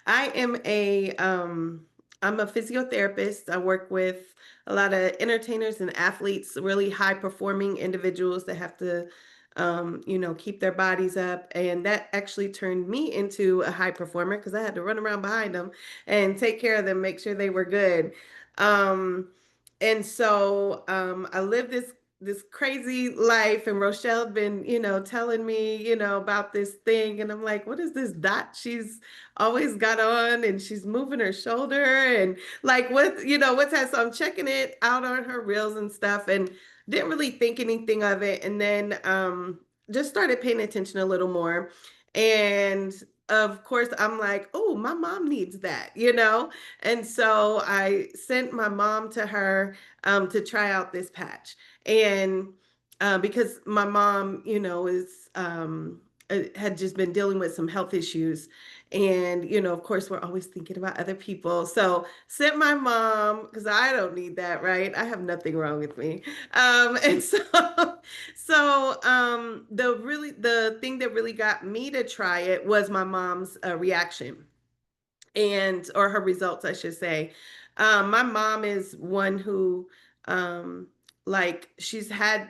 I am I'm a physiotherapist. I work with a lot of entertainers and athletes, really high performing individuals that have to, keep their bodies up. And that actually turned me into a high performer because I had to run around behind them and take care of them, make sure they were good. Um, and so I lived this crazy life, and Rochelle had been, telling me, about this thing, and I'm like, what is this dot she's always got on, and she's moving her shoulder, and like, what's that? So I'm checking it out on her reels and stuff, and didn't really think anything of it, and then just started paying attention a little more. And of course, I'm like, oh, my mom needs that. And so I sent my mom to her to try out this patch. And because my mom, is had just been dealing with some health issues. And, of course, we're always thinking about other people. So sent my mom, because I don't need that, right? I have nothing wrong with me. And so the thing that really got me to try it was my mom's reaction, and or her results, I should say. My mom is one who, um, like, she's had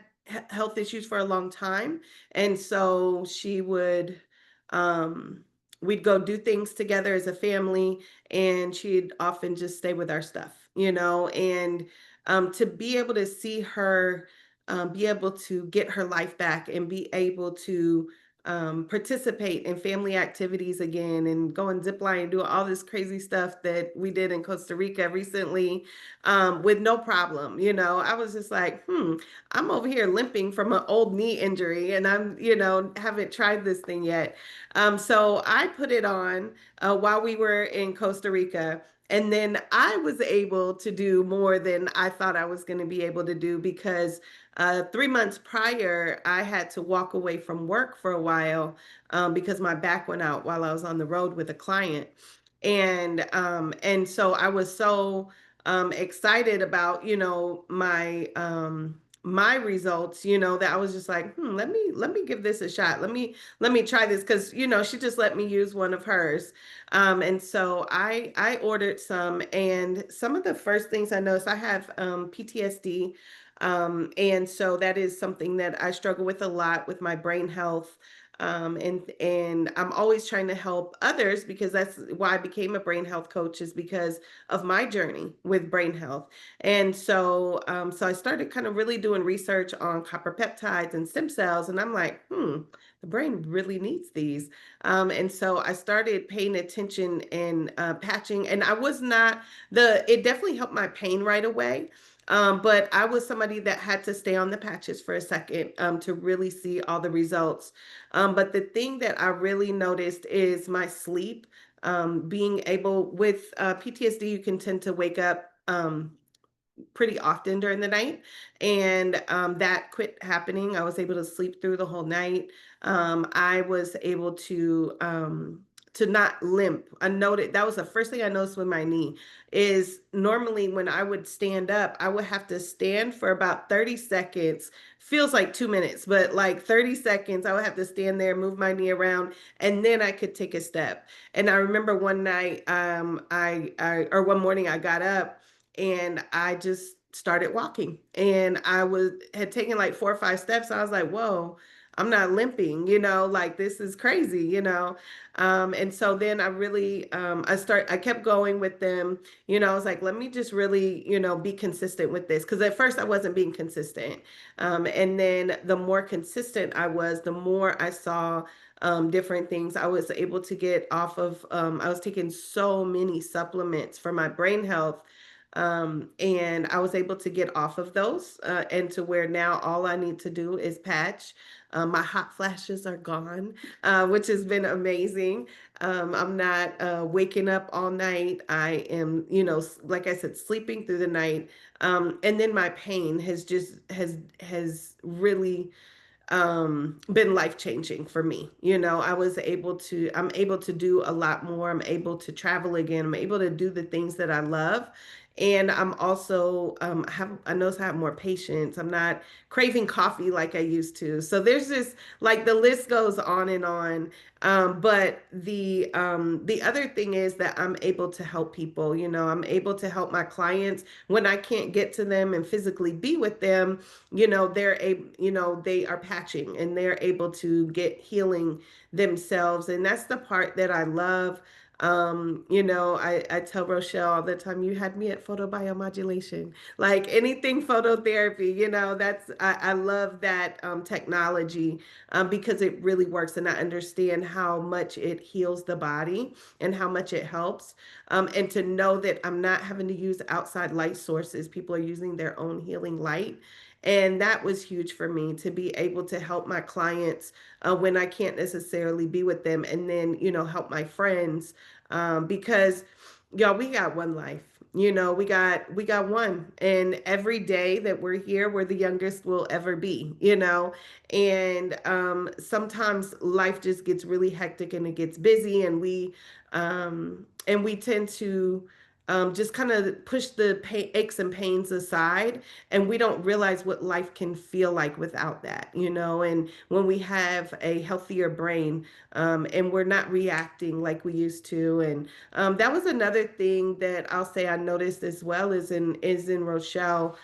health issues for a long time, and so she would, um, we'd go do things together as a family, and she'd often just stay with our stuff. And to be able to see her, be able to get her life back and be able to participate in family activities again and go and zip line and do all this crazy stuff that we did in Costa Rica recently, with no problem. I was just like, I'm over here limping from an old knee injury, and haven't tried this thing yet. So I put it on while we were in Costa Rica. And then I was able to do more than I thought I was going to be able to do, because 3 months prior, I had to walk away from work for a while, because my back went out while I was on the road with a client. And so I was so excited about, my results, that I was just like, let me give this a shot. Let me try this, because she just let me use one of hers. And so I ordered some, and some of the first things I noticed, I have PTSD. And so that is something that I struggle with a lot with my brain health. And I'm always trying to help others, because that's why I became a brain health coach, is because of my journey with brain health. And so I started kind of really doing research on copper peptides and stem cells, and I'm like, the brain really needs these. And so I started paying attention and patching, and I was not it definitely helped my pain right away. But I was somebody that had to stay on the patches for a second, to really see all the results. But the thing that I really noticed is my sleep. Being able, with PTSD, you can tend to wake up pretty often during the night, and that quit happening. I was able to sleep through the whole night. I was able to not limp. I noted that was the first thing I noticed with my knee. Is normally when I would stand up, I would have to stand for about 30 seconds. Feels like 2 minutes, but like 30 seconds, I would have to stand there, move my knee around, and then I could take a step. And I remember one night, or one morning, I got up and I just started walking, and had taken like 4 or 5 steps. I was like, whoa, I'm not limping, like, this is crazy. And so then I really, I kept going with them. I was like, let me just really, be consistent with this, because at first I wasn't being consistent. And then the more consistent I was, the more I saw different things. I was able to get off of, I was taking so many supplements for my brain health, and I was able to get off of those, and to where now all I need to do is patch. My hot flashes are gone, which has been amazing. I'm not waking up all night. I am, like I said, sleeping through the night. And then my pain has really been life changing for me. I'm able to do a lot more. I'm able to travel again. I'm able to do the things that I love. And I'm also I notice I have more patience. I'm not craving coffee like I used to. So there's this, like, the list goes on and on. But the other thing is that I'm able to help people. I'm able to help my clients when I can't get to them and physically be with them. They are patching and they're able to get healing themselves, and that's the part that I love. I tell Rochelle all the time, you had me at photobiomodulation, like anything phototherapy, I love that technology, because it really works. And I understand how much it heals the body and how much it helps. And to know that I'm not having to use outside light sources, people are using their own healing light. And that was huge for me, to be able to help my clients when I can't necessarily be with them, and then, help my friends, because y'all, we got one life. We got one, and every day that we're here, we're the youngest we'll ever be. And sometimes life just gets really hectic and it gets busy, and we tend to just kind of push the aches and pains aside, and we don't realize what life can feel like without that. And when we have a healthier brain, and we're not reacting like we used to. And that was another thing that I'll say I noticed as well, is in Rochelle.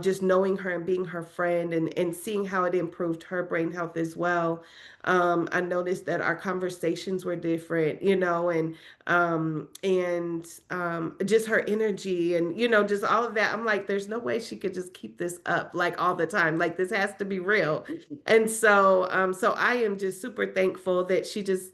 Just knowing her and being her friend, and seeing how it improved her brain health as well. I noticed that our conversations were different, and just her energy, and just all of that. I'm like, there's no way she could just keep this up like all the time. Like, this has to be real. And so I am just super thankful that she just,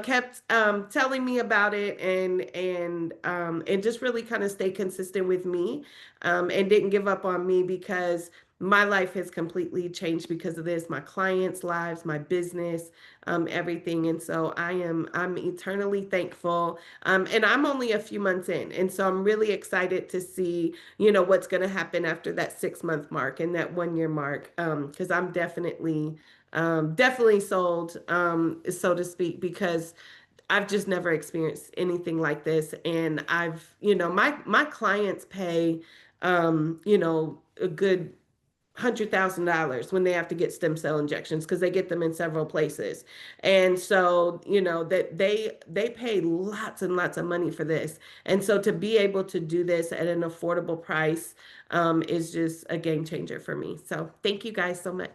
kept telling me about it, and just really kind of stay consistent with me, and didn't give up on me, because my life has completely changed because of this. My clients' lives, my business, everything. And so I'm eternally thankful. And I'm only a few months in, and so I'm really excited to see, what's going to happen after that 6 month mark and that 1 year mark. Because I'm definitely sold, so to speak, because I've just never experienced anything like this. And my clients pay, a good $100,000 when they have to get stem cell injections, because they get them in several places. And so, that they pay lots and lots of money for this. And so to be able to do this at an affordable price, is just a game changer for me. So thank you guys so much.